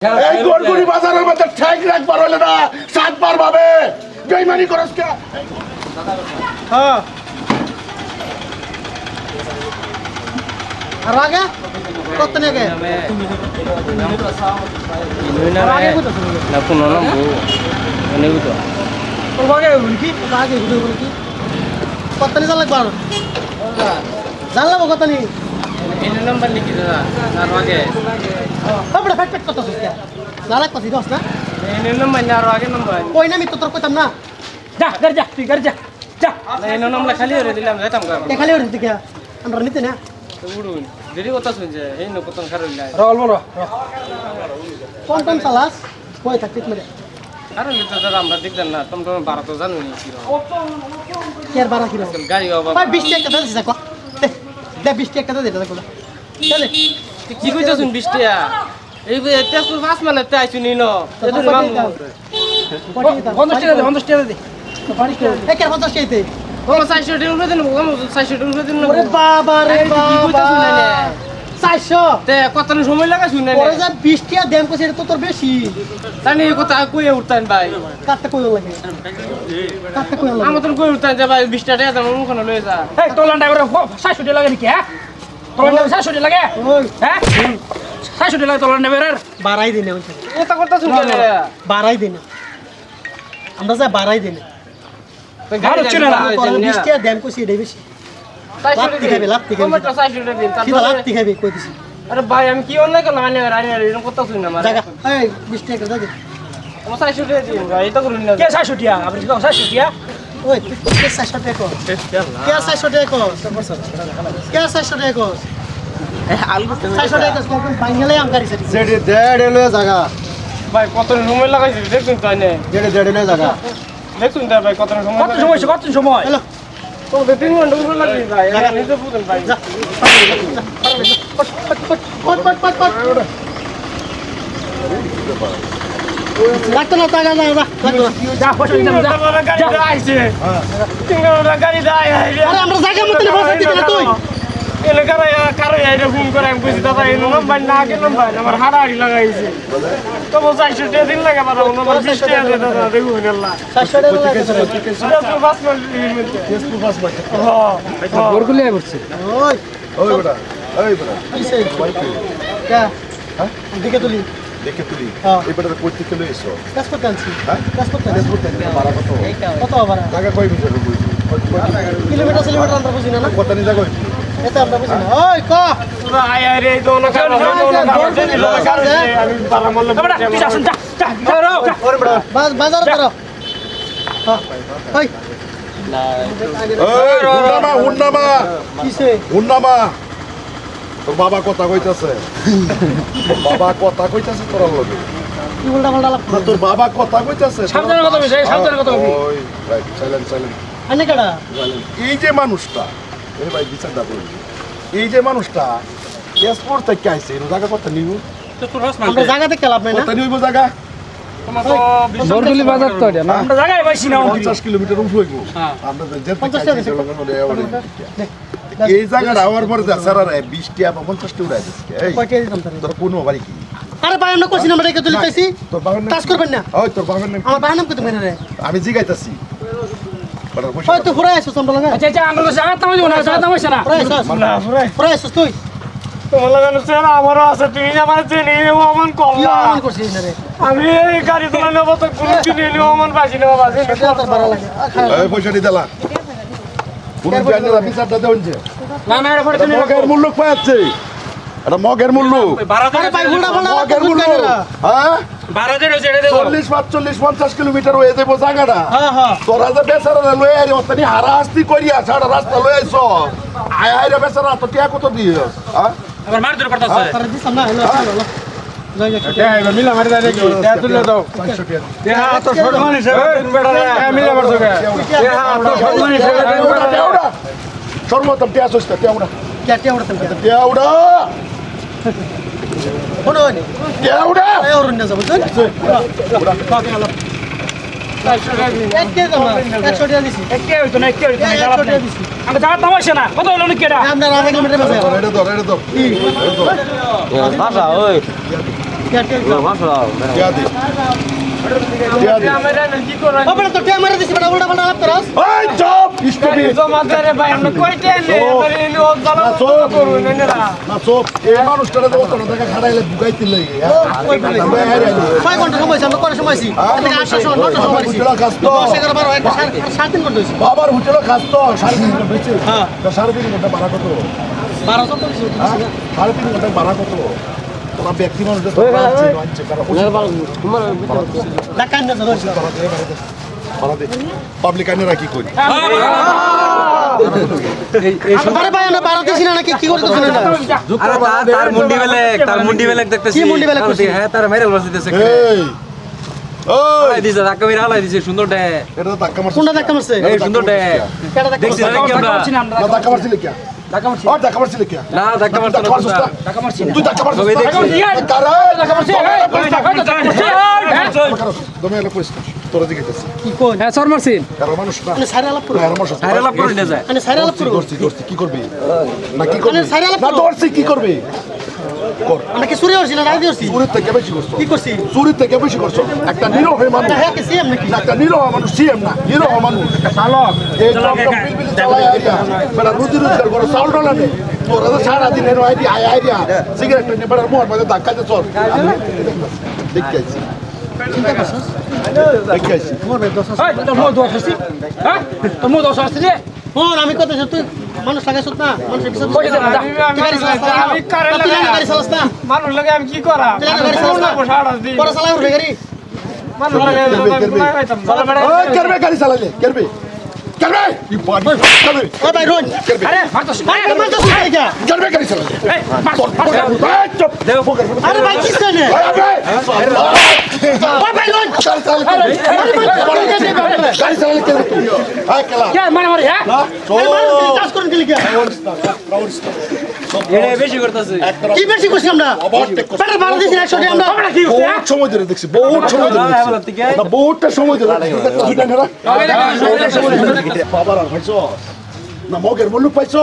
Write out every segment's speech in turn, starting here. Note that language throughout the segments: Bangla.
এই গোলগুড়ি বাজারের মধ্যে ঠেক রাখবার হলে না সাতবার ভাবে বেইমানি করস কে হ্যাঁ আর আগে কত নেগে না কোনো নাম নেব তো তোর আগে কি আগে বলি কি কত নি লাগবে আর জানলাম কত নি এই নাম্বার লিখি দাদা আর আগে আমরা ফেট কত সুস্কা লালাক পাছি দস না এই নাম্বার না আর আগে নাম্বার কই না আমি তো তোর কইতাম না যা ঘর যা তুই ঘর যা যা এই নাম্বার খালি করে দিলাম যাইতাম গা কে খালি ওর দিকে আমরা নিতে না তো উড়ুন দেরি কথা শুনছে এই ন কত খারাপ লাগে রল বড় কোন কোন সালাস কই থাকতিস মেরে আরে নিতে দাদা আমরা দেখতেন না তোমরা 12 তো জানো নি কি কের 12 কিলো গাড়ি বাবা ভাই 20 টাকা দিছিস কো দে 20 টাকা দে দাদা কোলা চলে কি কইছস 20 টাকা এই তেজপুর পাঁচ মানে তে আইছু নি ন এদুর মাং 50 টাকা দে 50 টাকা দে বাড়ি কে এ কে 50 টাকা দে ও 600 টাকা উঠে দেন ও 600 টাকা উঠে দেন ওরে বাবা রে বাবা 400 তে কত সময় লাগা শুনে ওরে যা 20 টাকা দেন কইছে এটা তো তোর বেশি তানি এই কথা কইয়া উঠতান ভাই কাটতে কই লাগে কাটতে কই লাগে আমার তো কই উঠতান যে ভাই 20 টাকা দাম মুখ না লয়ে যা এই তোলানটা করে 600 টাকা লাগে নাকি হ্যাঁ তোলানটা 600 টাকা লাগে ওই হ্যাঁ 600 টাকা লাগে তোলানটা বেরার বাড়াই দিনে ওই এটা কথা শুনতে বাড়াই দিনে আমরা যা বাড়াই দিনে গাড়ি হচ্ছে না, তোর 20 টাকা দেন কইছে এটাই বেশি লাত্তি খাবে, লাত্তি খাবে। টমেটো 600 টাকা দিন কি লাত্তি খাবে কই দিছি আরে ভাই আমি কি অন্য কেন আনি রানি এরকম কথা শুনি না আমার জায়গা এই 20 টাকা দে আমার 600 টাকা দিন ভাই এটা করুন না কে 600 টাকা আপনি কি 600 টাকা ওই তুই কে 600 টাকা কর কে 600 টাকা কর কে 600 টাকা কর আলু 600 টাকা কর বাঙ্গালে আম গাড়ি সেটি যেডি দেড় এলো জায়গা ভাই কত সময় লাগাইছি দেখুন তো আনে যেডি দেড় এলো জায়গা দেখুন তো ভাই কত সময় কত সময় হ্যালো তো 3 ঘন্টা উপর লাগবে ভাই এটা নিজে বুঝেন ভাই যা পট লাগতো না টাকা না লাগতো না যা পয়সা দিলাম যা গাড়ি আইছে 3 ঘন্টা গাড়ি দাই আরে আমরা জায়গা মতো বসে দিতে না তুই এলে কারো এটা ফোন করে আমি কইছি দাদা এই নাম্বার না কে নাম্বার আমার হাড়াহাড়ি লাগাইছে তো 400 টাকা দিন লাগে পারো আমার 20 টাকা দে দাদা দেখুন আল্লাহ 600 টাকা লাগে তো বাস করে গোরগুলি করছে ওই ওই বেটা ওই বেটা কিসে কে হ্যাঁ দিকে তুলি দেখে তুলি হ্যাঁ। এই বেটা কইতে চলে এসো কাজ করতে আনছি হ্যাঁ কাজ করতে আনছি ফেসবুক থেকে ভাড়া কত কত ভাড়া জায়গা কই বিছে কইছি কিলোমিটার আমরা বুঝি না কত নি জায়গা এটা আমরা বুঝি না ওই ক আয় আয় রে দোনো কারো আমি বারা মল্ল আমরা তুই আসুন যা যা ওরে বেটা বাজার করো হ্যাঁ ওই এই হুন্নামা কিসে হুন্নামা তোর বাবা কথা কইতাছে বাবা কথা কইতাছে তোর লগে কি উল্টা পাল্টা লাভ না তোর বাবা কথা কইতাছে সাবধানে কথা বলবি সাবধানে কথা বলবি ওই রাইট সাইলেন্ট সাইলেন্ট আনে কেডা এই যে মানুষটা এই ভাই বিচারটা করুন এই যে মানুষটা এসপোর্ট থেকে আইছে এর জায়গা কত নিব আমরা জায়গাতে খেলাপ নাই না কত নিব জায়গা গোরগুলি বাজার তো এটা না আমরা জায়গায় পাইছি না 50 কিলোমিটার উপর হইব আমরা যেতে 50 টাকা চাইছি লোকের মধ্যে এই জায়গাটা হওয়ার পরে যা স্যার 20 টা বা 50 টা উড়াই দিচ্ছে এই কয়টা দিতাম তারে তোর কোন বাড়ি কি আরে ভাই আমরা কইছি আমরা রেখে তুলি পাইছি তোর বাবার নাম টাচ করবেন না ওই তোর বাবার নাম আমার ভাই নাম কত মেরে রে আমি জিগাইতাছি বড় পয়সা ওই তো ঘুরে আইছস আমরা লাগা আচ্ছা আচ্ছা আমরা জায়গা তামাইবো না জায়গা তামাইছ না ঘুরে আইছস ঘুরে আইছস তুই তোমার লাগানো স্যার আমারও আছে তুমি আমার চিনি অমন কি করলা অমন করছিস না রে আমি এই গাড়ি তোলা নেবো তো কোনো চিনি নি অমন পাইছি না বাবা সেটা তোর ভালো লাগে এই পয়সা দি দিলা কোন জায়গায় আমি বিচারটা দেউনছে না না এটা পরে তুমি মগের মূল্য পাচ্ছে এটা মগের মূল্য আরে ভাই উল্টা পাল্টা মগের মূল্য হ্যাঁ 12 দিন হইছে এটা দেবো 40 45 50 কিলোমিটার হয়ে যাবো জায়গাটা হ্যাঁ হ্যাঁ তোরা যে বেচারা লয়ে আইরে অতনি হারাস্তি করিয়া সারা রাস্তা লয়ে আইছ আয় আইরে বেচারা তো টিয়া কত দিস হ্যাঁ আবার মার ধরে পড়তাছে তারে দিছাম না হলো হলো যাই যাই এবার মিলা মারি দেয় নাকি দেয়া তুলে দাও দেয়া তো ছোট মানুষ বেড়া মিলা মারছো কে দেয়া তো ছোট মানুষ সর্বতম টিয়া সস্তা টিয়াউড়া কেটে উড়তাম টিয়াউড়া কোন নি টিয়াউড়া এই অরুণ না যাব তুই কাকে আলো একে দাম 100 টাকা দিছি একে হইতো না একে হইতো না 100 টাকা দিছি আমরা জায়গা তামাইছ না কত হলো নাকি এটা আমরা আধা কিলোমিটার বাজার এটা ধর কি ভাষা ওই টিয়া দে টিয়া দে আমার কি করে ও বেটা তো টিয়া মারা দিছি বেটা উল্টা পাল্টা আলাপ করস এই চুপ স্টুপিড জমা দে ভাই আমরা কইতে নে এবারে ও জানা করুন না না চুপ এই মানুষটারে তো তোর টাকা খাড়াইলে বুকাইতে লাগে কই বলে 6 ঘন্টা সময় আছে আমরা করে সময় আছি এদিকে 8টা সময় 9টা সময় আছি হোটেলে খাস তো 10 11 12 একটা 3.5 ঘন্টা হইছে বাবার হোটেলে খাস তো 3.5 ঘন্টা হয়েছে হ্যাঁ। 3.5 ঘন্টা ভাড়া কত 1200 তো দিছি 3.5 ঘন্টা ভাড়া কত তোরা ব্যক্তি মানুষদের ডাকান না ধরছ পাবলিক আইনে কি করি আরে ভাই না 12 দিছি না নাকি কি করতে শুনেন না আরে তার মুন্ডি বেলেগ দেখতেছি কি মুন্ডি বেলেগ করছিস? হ্যাঁ তার ভাইরাল বসিতেছে এই ওই আলাই দিছে ধাক্কা মেরে আলাই দিছে সুন্দর ডে এটা তো ধাক্কা মারছিস কোনটা ধাক্কা মারছে এই সুন্দর ডে কেডা ধাক্কা দেখছি মারছে? নাকি আমরা না ধাক্কা মারছিলি কি ধাক্কা মারছিলি কি না ধাক্কা মারছ না তুই ধাক্কা মারছিস ছবি দেখছি। দমে এলো পরিষ্কার তোরা দিকে গেছিস কি কোন হ্যাঁ সর মারছি কারো মানুষ না মানে সাইরা আলাপ করো কারো মানুষ না। ভাইরাল করে নিয়ে যায় মানে সাইরা আলাপ করো দোস্তি কি করবি না কি করবি মানে সাইরা আলাপ না করো। দোস্তি কি করবি কর আমরা কি চুরি করছি না রাজি করছি চুরির থেকে বেশি করছো কি করছি চুরির থেকে বেশি করছো একটা নিরহ মানুষ হ্যাঁ কি সিএম নাকি একটা নিরহ মানুষ সিএম না নিরহ মানুষ এই টমটম পিলপিলি চালায় আইডিয়া বেটা রুজি রোজগার করো চাউল ডলা নেই তোরা তো সারাদিন এনো আইডিয়া আইডিয়া সিগারেট নিয়ে বেটার মোহর মধ্যে ধাক্কা দিয়ে চল দেখতে আইছি চিন্তা করছস দেখতে আইছি মোর ভাই দোষ আছে তোর মো দোষ আছে হ্যাঁ তোর মো দোষ আছে রে ফোন আমি কত তুই মানুষ লাগাইছ না মানুষের পিছনে কই যেতে না? গাড়ি চালাস না আমি কারে তুই লাগা গাড়ি চালাস না মানুষ লাগে আমি কি করা তুই গাড়ি চালাস না সাড়া দিই পরে চালাই উঠবে গাড়ি মানুষ লাগে ওই করবে গাড়ি চালালে করবে করবে ই বাড়ি করবে ও ভাই রোন করবে আরে মারতস আরে মারতে শুনে যা করবে গাড়ি চালালে এই মার এই চুপ আরে ভাই কিস করে ও ভাই রোন গাড়ি চালালে গাড়ি চালালে করবে হ্যাঁ কেলা কে মানে মারি হ্যাঁ কাজ করেন কি লিখা এটা বেশি করতেছে কি বেশি করছি আমরা বেটার ভাড়া দিছি 100 টাকা আমরা আমরা কি করছি বহুত সময় ধরে দেখছি বহুত সময় ধরে দেখছি না বহুতটা সময় ধরে দুইটা নেরা বাবার আর পাইছ না মগের মুলুক পাইছ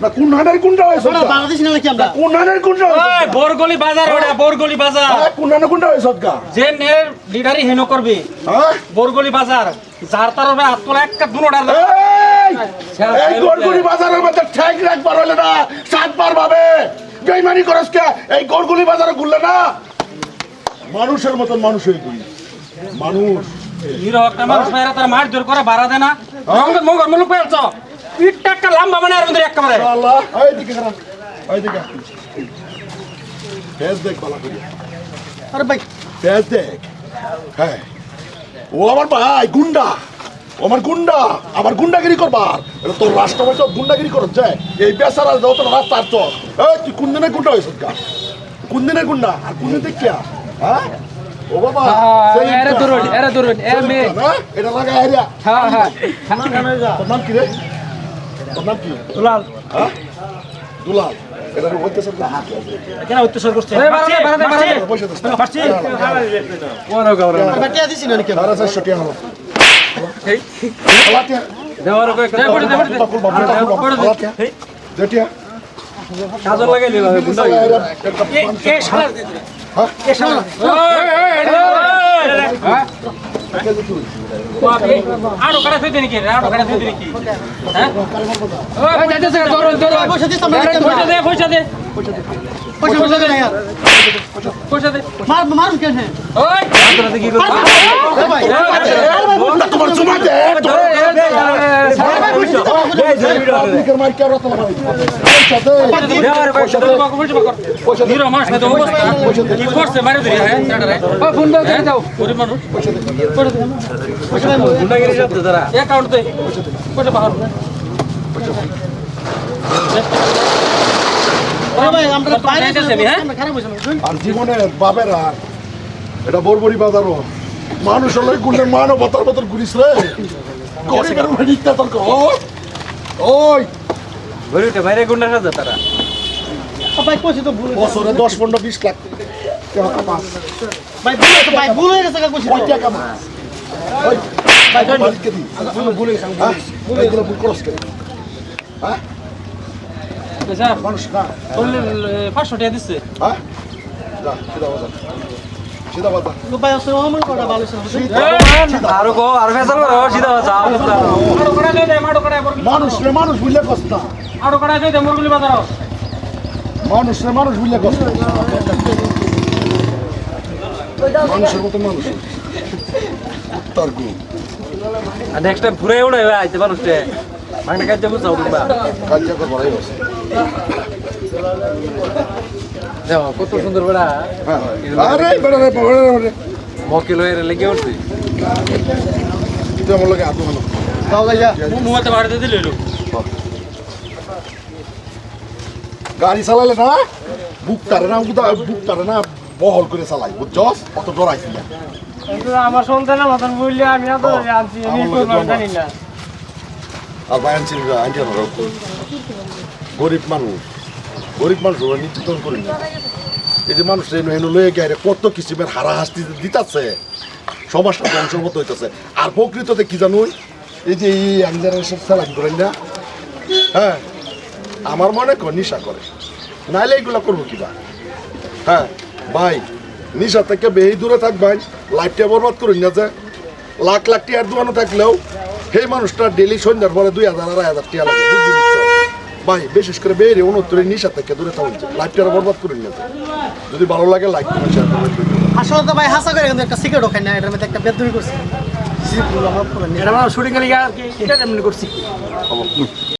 না কোন হানের কুন্ডা হয়েছ আমরা ভাড়া দিছি না নাকি আমরা কোন হানের কুন্ডা ওই বোরগলি বাজার ওটা বোরগলি বাজার কোন হানের কুন্ডা হয়েছ গা যে নের লিডারি হেনো করবে হ্যাঁ বোরগলি বাজার যার তার হবে আত্মলা একটা দুনোটার এই গড়গুড়ি বাজারের মধ্যে ঠেক রাখবার হলে না সাতবার ভাবে বেইমানি করস কে এই গড়গুড়ি বাজারে ঘুরলে না মানুষের মতন মানুষ হয়ে গই মানুষ হিরো একটা মানুষ মেয়েরা তার মার জোর করে ভাড়া দেয় না মঙ্গল মঙ্গল মুলুক পেয়েছ পিঠটা একটা লম্বা মানে আর মধ্যে একেবারে আল্লাহ এই দিকে খারাপ এই দিকে ফেস দেখ বালা করি আরে ভাই ফেস দেখ হ্যাঁ ও আমার ভাই গুন্ডা ও আমার গুন্ডা আবার গুন্ডাগিরি করবার এটা তোর রাষ্ট্রপতি গুন্ডাগিরি করছে এই বেচারা যাও তোর রাস্তা আর চল এই তুই কোন দিনের গুন্ডা হয়েছ গা কোন দিনের গুন্ডা আর কোন দিন দেখিয়া হ্যাঁ ও বাবা সেই এরে দূরন এ মে এটা লাগা এরিয়া হ্যাঁ হ্যাঁ তোর নাম কি রে তোর নাম কি দুলাল হ্যাঁ দুলাল এটা হইতে সব হাত কেন উত্তর করছে এই বাড়াতে পয়সা দিস পারছি ওরা গাওরা আর ভাই টিয়া দিছি না নাকি আর 400 টাকা হলো এই হালাতিয়া দেওয়ার কয়েক বাকুল বাবু হালাতিয়া যেটিয়া কাজল লাগাইলি ভাবে গুন্ডা এ শালা হ্যাঁ এ শালা আরো কাটা থই দেনি কি আরো কাটা থই দেনি কি হ্যাঁ ওই যাইতেছে দৌড় পয়সা দিছ আমরা নাকি পয়সা দে পয়সা দে পয়সা দে না यार পয়সা দে মার কেন হ্যাঁ ওই তোরা দেখি কর ভাই তোমার জমা দে পাবলিকের মার কে রত লাগাবি পয়সা দে দেওয়ার পয়সা দে পয়সা দে হিরো মাস না তো অবস্থা কি করছে মারে দিই হ্যাঁ টাটারে ও ফোন দাও দাও গরিব মানুষ পয়সা দে গুন্ডাগিরি করতে তারা অ্যাকাউন্ট দে পয়সা বাহার আরে ভাই আমরা বাইরে যাইতেছি আমি, হ্যাঁ? আমরা খারাপ হইছে না আর জীবনের বাপের আর এটা বরবরি বাজারও মানুষ হলে গুলে মানও বতর বতর ঘুরিস রে গরিবের উপরে নির্যাতন কর ওই গরিবটা বাইরে গুন্ডা সাজা তারা ভাই পয়সা তো ভুল বছরে 10-15-20 লাখ টাকা কামাস ভাই ভুল হয়ে গেছে কইছি কয় টাকা কামাস ওই ভাই মালিককে দি ভুলে গেছে এইগুলো ভুল করস কে হ্যাঁ পয়সা মানুষ না 500 টাকা দিচ্ছে হ্যাঁ যা সিধা বাজার সিধা বাজার ভাই আসলে অমন করা ভালো ছিল আরো কো আর ফেসাল করো সিধা যাও আরো কড়া দে মাড়ো কড়া মানুষ রে মানুষ বুঝলে কষ্ট না আরো কড়া দে মুরগুলি বাজারও মানুষ রে মানুষ বুঝলে কষ্ট মানুষের মতো মানুষ উত্তর গু আর নেক্সট টাইম ঘুরে উড়ে আইতে মানুষে মাগনা কাজে বুঝাও দিবা কাজে করবার এই বসে দেখো কত সুন্দর বড়া আরে বেড়া রে বেড়া মকিল হয়ে লেগে উঠছে তুই আমার লগে আদু ভালো যাও যাইয়া মুহাতে বাড়িতে দিল গাড়ি চালালে না বুকটারে না বহল করে চালাই বুঝছস কত ডরাইছি না কিন্তু আমার সন্তানের মতন বললে আমি না তো আনছি আমি করবো জানি না আর ভাই আনছিল আনতে ধরো গরিব মানুষ ওরা নির্যাতন করি না এই যে মানুষ হেনু লয়ে গেলে কত কিসিমের হারাহাস্তি দিতাছে সমাজটা ধ্বংসের মতো হইতেছে আর প্রকৃততে কি জানুই এই যে এই জেনারেশন চালাকি করেন না হ্যাঁ আমার মনে কর নিশা করে নাইলে এইগুলা করবো কিবা হ্যাঁ ভাই নিশা থেকে বেশি দূরে থাকবেন লাইফটা বরবাদ করুন না যে লাখ লাখ টিয়ার দোকানে থাকলেও সেই মানুষটা ডেলি সন্ধ্যার পরে 2000 আর 1000 টিয়া লাগে বুঝলি তো? ভাই বিশেষ করে বেরিয়ে উন্নতরে নিশা থেকে দূরে থাকুন লাইফটা বরবাদ করুন না যে। যদি ভালো লাগে লাইক করুন শেয়ার করবেন আসলে তো ভাই হাসা করে কিন্তু একটা সিগারেটও খাই না এটার মধ্যে একটা বেদুরি করছি এটা শুটিং এর লিগে আর কি এটা এমনি করছি